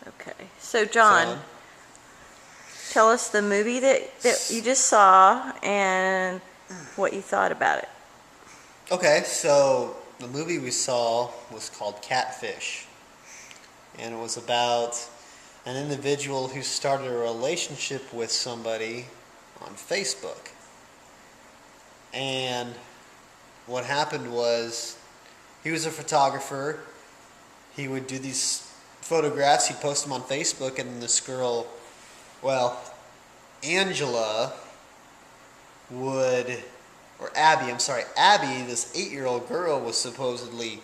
Okay. So, John, tell us the movie that you just saw and what you thought about it. Okay, so the movie we saw was called Catfish, and it was about an individual who started a relationship with somebody on Facebook. And what happened was he was a photographer. He would do these photographs, he'd post them on Facebook, and this girl, well, Angela would, or Abby, I'm sorry, Abby, this 8-year-old girl, was supposedly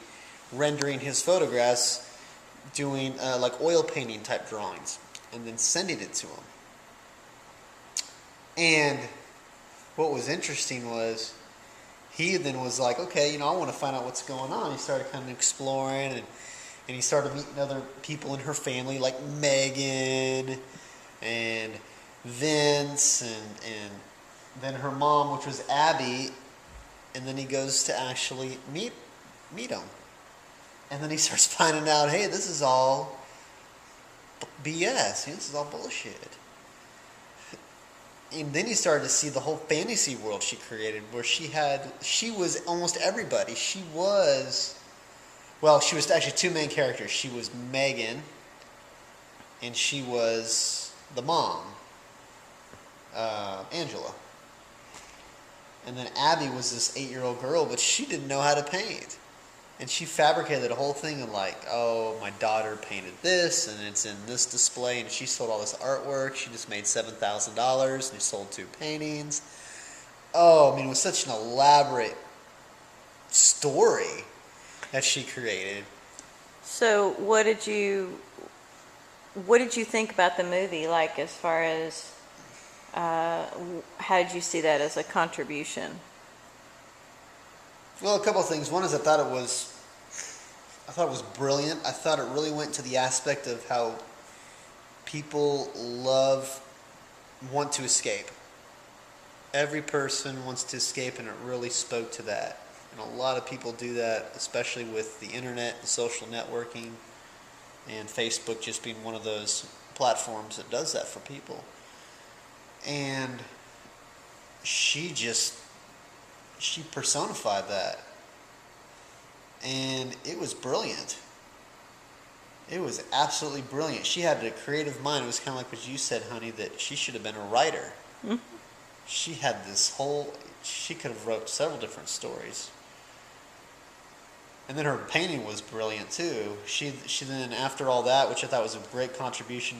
rendering his photographs, doing like oil painting type drawings, and then sending it to him. And what was interesting was he then was like, okay, I want to find out what's going on. He started kind of exploring, and he started meeting other people in her family, like Megan and Vince, and then her mom, which was Abby, and then he goes to actually meet him. And then he starts finding out, hey, this is all BS. This is all bullshit. And then he started to see the whole fantasy world she created, where she was almost everybody. She was actually two main characters. She was Megan, and she was the mom, Angela. And then Abby was this 8-year-old girl, but she didn't know how to paint. And she fabricated a whole thing of like, oh, my daughter painted this, and it's in this display, and she sold all this artwork. She just made $7,000, and she sold 2 paintings. Oh, I mean, it was such an elaborate story that she created. So, what did you think about the movie? Like, as far as how did you see that as a contribution? Well, a couple of things. One is I thought it was brilliant. I thought it really went to the aspect of how people want to escape. Every person wants to escape, and it really spoke to that. And a lot of people do that, especially with the internet and social networking, and Facebook just being one of those platforms that does that for people. And she personified that. And it was brilliant. It was absolutely brilliant. She had a creative mind. It was kind of like what you said, honey, that she should have been a writer. Mm-hmm. She had she could have wrote several different stories. And then her painting was brilliant too. She then, after all that, which I thought was a great contribution,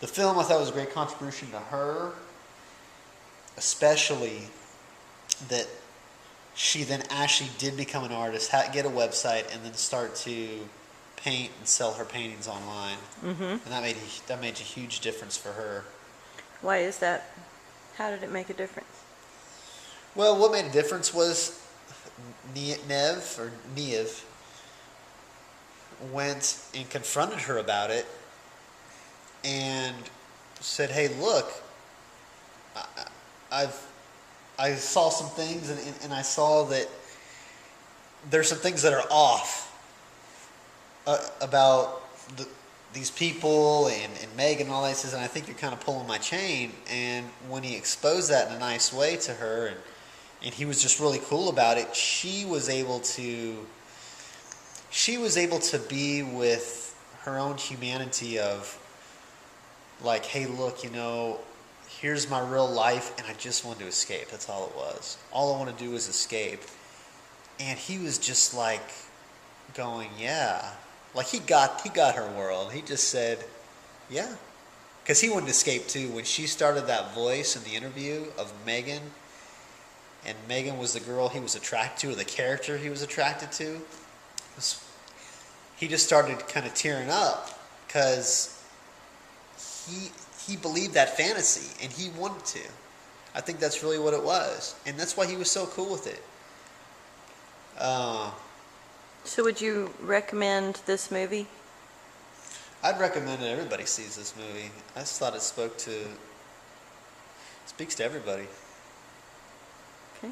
the film I thought was a great contribution to her, especially that she then actually did become an artist, get a website, and then start to paint and sell her paintings online. Mm-hmm. And that made a huge difference for her. Why is that? How did it make a difference? Well, what made a difference was Neve went and confronted her about it and said, hey, look, I saw some things, and I saw that there's some things that are off about these people and Megan and all that. He says, and I think you're kind of pulling my chain. And when he exposed that in a nice way to her, and he was just really cool about it, she was able to be with her own humanity of like, hey, look, here's my real life, and I just wanted to escape. That's all it was. All I want to do is escape. And he was just like going, yeah. Like he got her world. He just said, yeah. Because he wanted to escape too. When she started that voice in the interview of Megan, and Megan was the girl he was attracted to, or the character he was attracted to, he just started kind of tearing up because he believed that fantasy, and he wanted to. I think that's really what it was. And that's why he was so cool with it. So would you recommend this movie? I'd recommend that everybody sees this movie. I just thought it speaks to everybody. Okay.